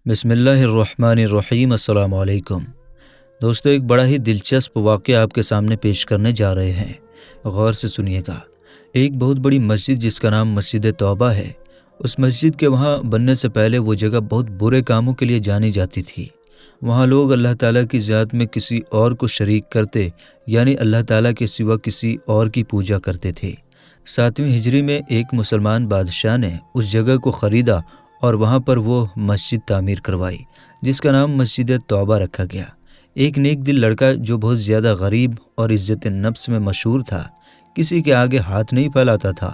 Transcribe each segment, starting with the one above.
بسم اللہ الرحمن الرحیم۔ السلام علیکم دوستو، ایک بڑا ہی دلچسپ واقعہ آپ کے سامنے پیش کرنے جا رہے ہیں، غور سے سنیے گا۔ ایک بہت بڑی مسجد جس کا نام مسجد توبہ ہے، اس مسجد کے وہاں بننے سے پہلے وہ جگہ بہت برے کاموں کے لیے جانی جاتی تھی۔ وہاں لوگ اللہ تعالیٰ کی ذات میں کسی اور کو شریک کرتے، یعنی اللہ تعالیٰ کے سوا کسی اور کی پوجا کرتے تھے۔ 7ویں ہجری میں ایک مسلمان بادشاہ نے اس جگہ کو خریدا اور وہاں پر وہ مسجد تعمیر کروائی، جس کا نام مسجد توبہ رکھا گیا۔ ایک نیک دل لڑکا جو بہت زیادہ غریب اور عزت نفس میں مشہور تھا، کسی کے آگے ہاتھ نہیں پھیلاتا تھا،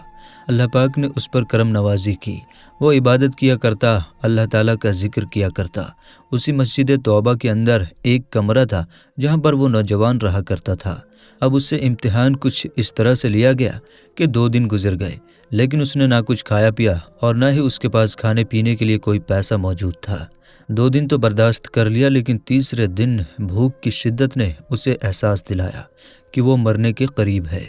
اللہ پاک نے اس پر کرم نوازی کی۔ وہ عبادت کیا کرتا، اللہ تعالیٰ کا ذکر کیا کرتا۔ اسی مسجد توبہ کے اندر ایک کمرہ تھا جہاں پر وہ نوجوان رہا کرتا تھا۔ اب اس سے امتحان کچھ اس طرح سے لیا گیا کہ 2 دن گزر گئے، لیکن اس نے نہ کچھ کھایا پیا اور نہ ہی اس کے پاس کھانے پینے کے لیے کوئی پیسہ موجود تھا۔ 2 دن تو برداشت کر لیا، لیکن تیسرے دن بھوک کی شدت نے اسے احساس دلایا کہ وہ مرنے کے قریب ہے۔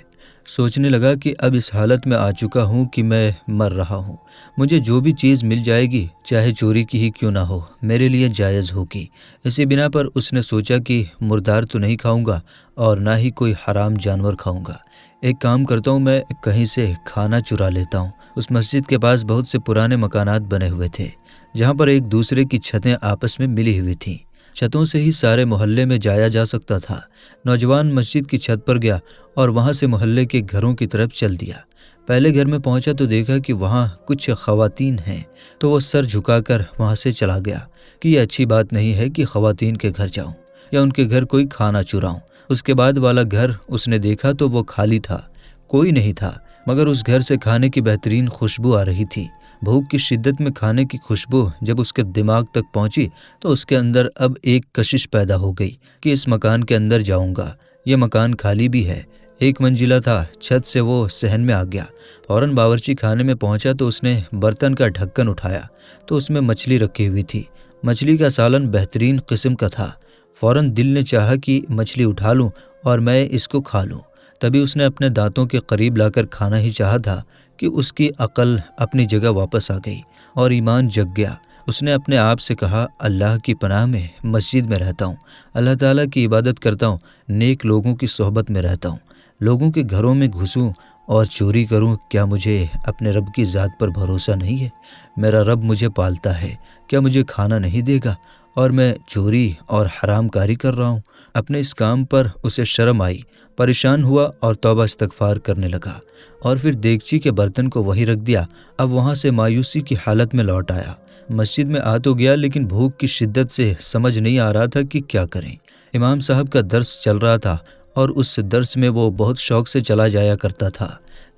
سوچنے لگا کہ اب اس حالت میں آ چکا ہوں کہ میں مر رہا ہوں، مجھے جو بھی چیز مل جائے گی، چاہے چوری کی ہی کیوں نہ ہو، میرے لیے جائز ہوگی۔ اسی بنا پر اس نے سوچا کہ مردار تو نہیں کھاؤں گا اور نہ ہی کوئی حرام جانور کھاؤں گا۔ ایک کام کرتا ہوں، میں کہیں سے کھانا چرا لیتا ہوں۔ اس مسجد کے پاس بہت سے پرانے مکانات بنے ہوئے تھے، جہاں پر ایک دوسرے کی چھتیں آپس میں ملی ہوئی تھیں۔ چھتوں سے ہی سارے محلے میں جایا جا سکتا تھا۔ نوجوان مسجد کی چھت پر گیا اور وہاں سے محلے کے گھروں کی طرف چل دیا۔ پہلے گھر میں پہنچا تو دیکھا کہ وہاں کچھ خواتین ہیں، تو وہ سر جھکا کر وہاں سے چلا گیا کہ یہ اچھی بات نہیں ہے کہ خواتین کے گھر جاؤں یا ان کے گھر کوئی کھانا چراؤں۔ اس کے بعد والا گھر اس نے دیکھا تو وہ خالی تھا، کوئی نہیں تھا، مگر اس گھر سے کھانے کی بہترین خوشبو آ رہی تھی۔ بھوک کی شدت میں کھانے کی خوشبو جب اس کے دماغ تک پہنچی تو اس کے اندر اب ایک کشش پیدا ہو گئی کہ اس مکان کے اندر جاؤں گا، یہ مکان خالی بھی ہے، 1 منزلہ تھا۔ چھت سے وہ صحن میں آ گیا، فوراً باورچی خانے میں پہنچا تو اس نے برتن کا ڈھکن اٹھایا تو اس میں مچھلی رکھی ہوئی تھی۔ مچھلی کا سالن بہترین قسم کا تھا۔ فوراً دل نے چاہا کہ مچھلی اٹھا لوں اور میں اس کو کھا لوں۔ تبھی اس نے اپنے دانتوں کے قریب لا کر کھانا ہی چاہا تھا کہ اس کی عقل اپنی جگہ واپس آ گئی اور ایمان جگ گیا۔ اس نے اپنے آپ سے کہا، اللہ کی پناہ میں مسجد میں رہتا ہوں، اللہ تعالیٰ کی عبادت کرتا ہوں، نیک لوگوں کی صحبت میں رہتا ہوں، لوگوں کے گھروں میں گھسوں اور چوری کروں، کیا مجھے اپنے رب کی ذات پر بھروسہ نہیں ہے؟ میرا رب مجھے پالتا ہے، کیا مجھے کھانا نہیں دے گا اور میں چوری اور حرام کاری کر رہا ہوں؟ اپنے اس کام پر اسے شرم آئی، پریشان ہوا اور توبہ استغفار کرنے لگا، اور پھر دیگچی کے برتن کو وہیں رکھ دیا۔ اب وہاں سے مایوسی کی حالت میں لوٹ آیا۔ مسجد میں آ تو گیا، لیکن بھوک کی شدت سے سمجھ نہیں آ رہا تھا کہ کیا کریں۔ امام صاحب کا درس چل رہا تھا اور اس درس میں وہ بہت شوق سے چلا جایا کرتا تھا،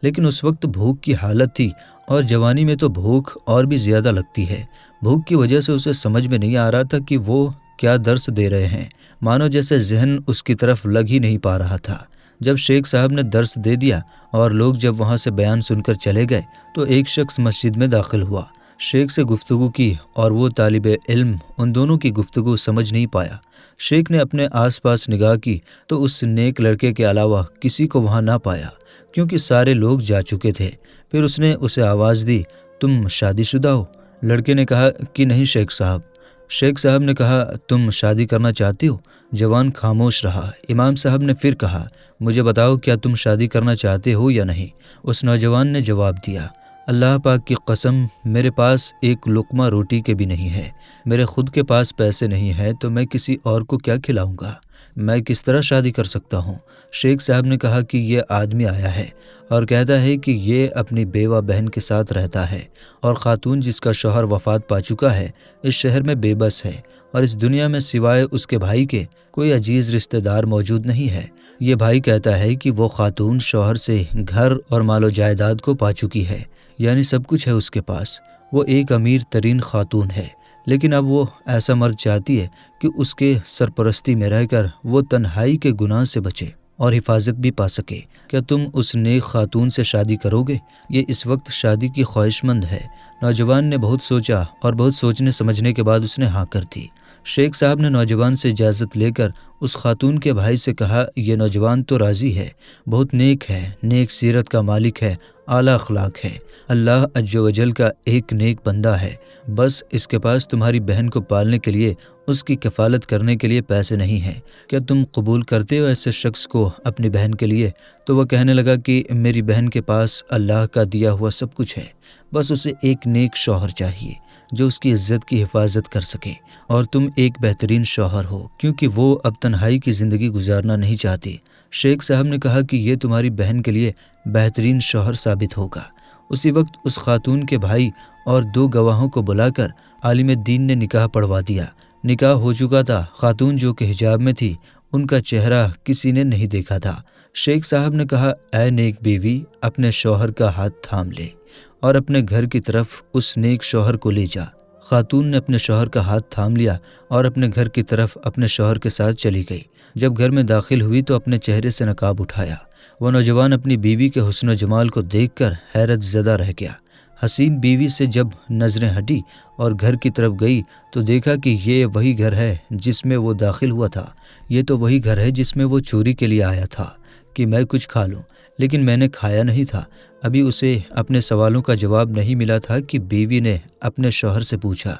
لیکن اس وقت بھوک کی حالت تھی اور جوانی میں تو بھوک اور بھی زیادہ لگتی ہے۔ بھوک کی وجہ سے اسے سمجھ میں نہیں آ رہا تھا کہ وہ کیا درس دے رہے ہیں، مانو جیسے ذہن اس کی طرف لگ ہی نہیں پا رہا تھا۔ جب شیخ صاحب نے درس دے دیا اور لوگ جب وہاں سے بیان سن کر چلے گئے تو ایک شخص مسجد میں داخل ہوا، شیخ سے گفتگو کی اور وہ طالب علم ان دونوں کی گفتگو سمجھ نہیں پایا۔ شیخ نے اپنے آس پاس نگاہ کی تو اس نیک لڑکے کے علاوہ کسی کو وہاں نہ پایا، کیونکہ سارے لوگ جا چکے تھے۔ پھر اس نے اسے آواز دی، تم شادی شدہ ہو؟ لڑکے نے کہا کہ نہیں شیخ صاحب۔ شیخ صاحب نے کہا، تم شادی کرنا چاہتے ہو؟ جوان خاموش رہا۔ امام صاحب نے پھر کہا، مجھے بتاؤ کیا تم شادی کرنا چاہتے ہو یا نہیں؟ اس نوجوان نے جواب دیا، اللہ پاک کی قسم، میرے پاس ایک لقمہ روٹی کے بھی نہیں ہے، میرے خود کے پاس پیسے نہیں ہیں تو میں کسی اور کو کیا کھلاؤں گا، میں کس طرح شادی کر سکتا ہوں؟ شیخ صاحب نے کہا کہ یہ آدمی آیا ہے اور کہتا ہے کہ یہ اپنی بیوہ بہن کے ساتھ رہتا ہے، اور خاتون جس کا شوہر وفات پا چکا ہے اس شہر میں بے بس ہے، اور اس دنیا میں سوائے اس کے بھائی کے کوئی عزیز رشتہ دار موجود نہیں ہے۔ یہ بھائی کہتا ہے کہ وہ خاتون شوہر سے گھر اور مال و جائیداد کو پا چکی ہے، یعنی سب کچھ ہے اس کے پاس، وہ ایک امیر ترین خاتون ہے، لیکن اب وہ ایسا مرد چاہتی ہے کہ اس کے سرپرستی میں رہ کر وہ تنہائی کے گناہ سے بچے اور حفاظت بھی پا سکے۔ کیا تم اس نیک خاتون سے شادی کرو گے؟ یہ اس وقت شادی کی خواہش مند ہے۔ نوجوان نے بہت سوچا اور بہت سوچنے سمجھنے کے بعد اس نے ہاں کر دی۔ شیخ صاحب نے نوجوان سے اجازت لے کر اس خاتون کے بھائی سے کہا، یہ نوجوان تو راضی ہے، بہت نیک ہے، نیک سیرت کا مالک ہے اعلیٰ اخلاق ہے۔ اللہ عز و جل کا ایک نیک بندہ ہے، بس اس کے پاس تمہاری بہن کو پالنے کے لیے، اس کی کفالت کرنے کے لیے پیسے نہیں ہیں۔ کیا تم قبول کرتے ہو ایسے شخص کو اپنی بہن کے لیے؟ تو وہ کہنے لگا کہ میری بہن کے پاس اللہ کا دیا ہوا سب کچھ ہے، بس اسے ایک نیک شوہر چاہیے جو اس کی عزت کی حفاظت کر سکے، اور تم ایک بہترین شوہر ہو کیونکہ وہ اب تنہائی کی زندگی گزارنا نہیں چاہتی۔ شیخ صاحب نے کہا کہ یہ تمہاری بہن کے لیے بہترین شوہر ثابت ہوگا۔ اسی وقت اس خاتون کے بھائی اور 2 گواہوں کو بلا کر عالم دین نے نکاح پڑھوا دیا۔ نکاح ہو چکا تھا۔ خاتون جو کہ حجاب میں تھی، ان کا چہرہ کسی نے نہیں دیکھا تھا۔ شیخ صاحب نے کہا، اے نیک بیوی، اپنے شوہر کا ہاتھ تھام لے اور اپنے گھر کی طرف اس نیک شوہر کو لے جا۔ خاتون نے اپنے شوہر کا ہاتھ تھام لیا اور اپنے گھر کی طرف اپنے شوہر کے ساتھ چلی گئی۔ جب گھر میں داخل ہوئی تو اپنے چہرے سے نقاب اٹھایا۔ وہ نوجوان اپنی بیوی کے حسن و جمال کو دیکھ کر حیرت زدہ رہ گیا۔ حسین بیوی سے جب نظریں ہٹی اور گھر کی طرف گئی تو دیکھا کہ یہ وہی گھر ہے جس میں وہ داخل ہوا تھا۔ یہ تو وہی گھر ہے جس میں وہ چوری کے لیے آیا تھا کہ میں کچھ کھا لوں، لیکن میں نے کھایا نہیں تھا۔ ابھی اسے اپنے سوالوں کا جواب نہیں ملا تھا کہ بیوی نے اپنے شوہر سے پوچھا،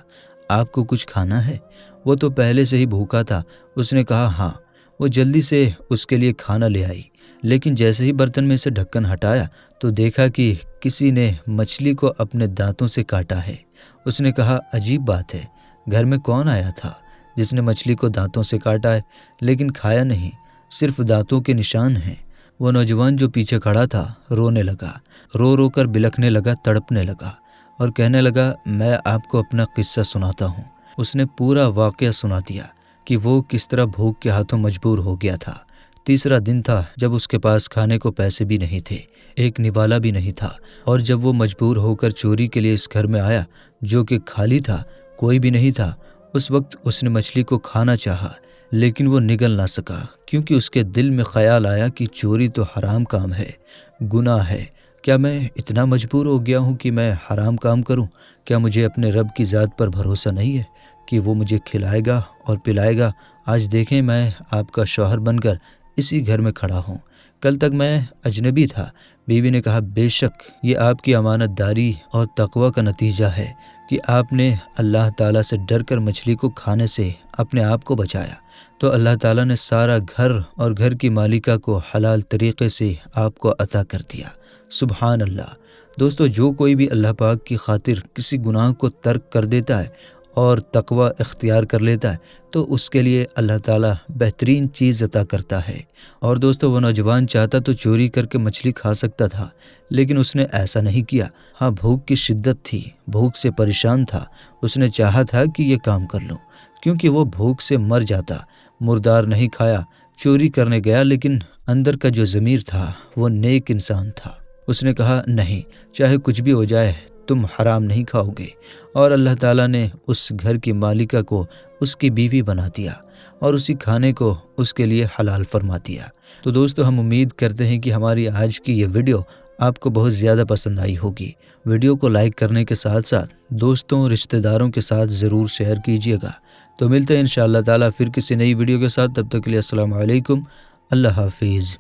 آپ کو کچھ کھانا ہے؟ وہ تو پہلے سے ہی بھوکا تھا۔ اس نے کہا ہاں۔ وہ جلدی سے اس کے لیے کھانا لے آئی، لیکن جیسے ہی برتن میں سے ڈھکن ہٹایا تو دیکھا کہ کسی نے مچھلی کو اپنے دانتوں سے کاٹا ہے۔ اس نے کہا، عجیب بات ہے، گھر میں کون آیا تھا جس نے مچھلی کو دانتوں سے کاٹا ہے لیکن کھایا نہیں، صرف دانتوں کے نشان ہیں۔ وہ نوجوان جو پیچھے کھڑا تھا رونے لگا، رو رو کر بلکنے لگا، تڑپنے لگا اور کہنے لگا، میں آپ کو اپنا قصہ سناتا ہوں۔ اس نے پورا واقعہ سنا دیا کہ وہ کس طرح بھوک کے ہاتھوں مجبور ہو گیا تھا۔ تیسرا دن تھا جب اس کے پاس کھانے کو پیسے بھی نہیں تھے، ایک نوالا بھی نہیں تھا، اور جب وہ مجبور ہو کر چوری کے لیے اس گھر میں آیا جو کہ خالی تھا، کوئی بھی نہیں تھا، اس وقت اس نے مچھلی کو کھانا چاہا لیکن وہ نگل نہ سکا کیونکہ اس کے دل میں خیال آیا کہ چوری تو حرام کام ہے، گناہ ہے۔ کیا میں اتنا مجبور ہو گیا ہوں کہ میں حرام کام کروں؟ کیا مجھے اپنے رب کی ذات پر بھروسہ نہیں ہے کہ وہ مجھے کھلائے گا اور پلائے گا؟ آج دیکھیں، میں آپ کا شوہر بن کر اسی گھر میں کھڑا ہوں، کل تک میں اجنبی تھا۔ بیوی نے کہا، بے شک یہ آپ کی امانت داری اور تقوی کا نتیجہ ہے کہ آپ نے اللہ تعالیٰ سے ڈر کر مچھلی کو کھانے سے اپنے آپ کو بچایا، تو اللہ تعالیٰ نے سارا گھر اور گھر کی مالکہ کو حلال طریقے سے آپ کو عطا کر دیا۔ سبحان اللہ۔ دوستو، جو کوئی بھی اللہ پاک کی خاطر کسی گناہ کو ترک کر دیتا ہے اور تقوی اختیار کر لیتا ہے تو اس کے لیے اللہ تعالیٰ بہترین چیز عطا کرتا ہے۔ اور دوستو، وہ نوجوان چاہتا تو چوری کر کے مچھلی کھا سکتا تھا، لیکن اس نے ایسا نہیں کیا۔ ہاں، بھوک کی شدت تھی، بھوک سے پریشان تھا، اس نے چاہا تھا کہ یہ کام کر لوں کیونکہ وہ بھوک سے مر جاتا۔ مردار نہیں کھایا، چوری کرنے گیا، لیکن اندر کا جو ضمیر تھا وہ نیک انسان تھا۔ اس نے کہا، نہیں، چاہے کچھ بھی ہو جائے تم حرام نہیں کھاؤ گے، اور اللہ تعالیٰ نے اس گھر کی مالکہ کو اس کی بیوی بنا دیا اور اسی کھانے کو اس کے لیے حلال فرما دیا۔ تو دوستو، ہم امید کرتے ہیں کہ ہماری آج کی یہ ویڈیو آپ کو بہت زیادہ پسند آئی ہوگی۔ ویڈیو کو لائک کرنے کے ساتھ ساتھ دوستوں، رشتہ داروں کے ساتھ ضرور شیئر کیجیے گا۔ تو ملتے ہیں انشاءاللہ تعالیٰ پھر کسی نئی ویڈیو کے ساتھ، تب تک کے لیے السلام علیکم، اللہ حافظ۔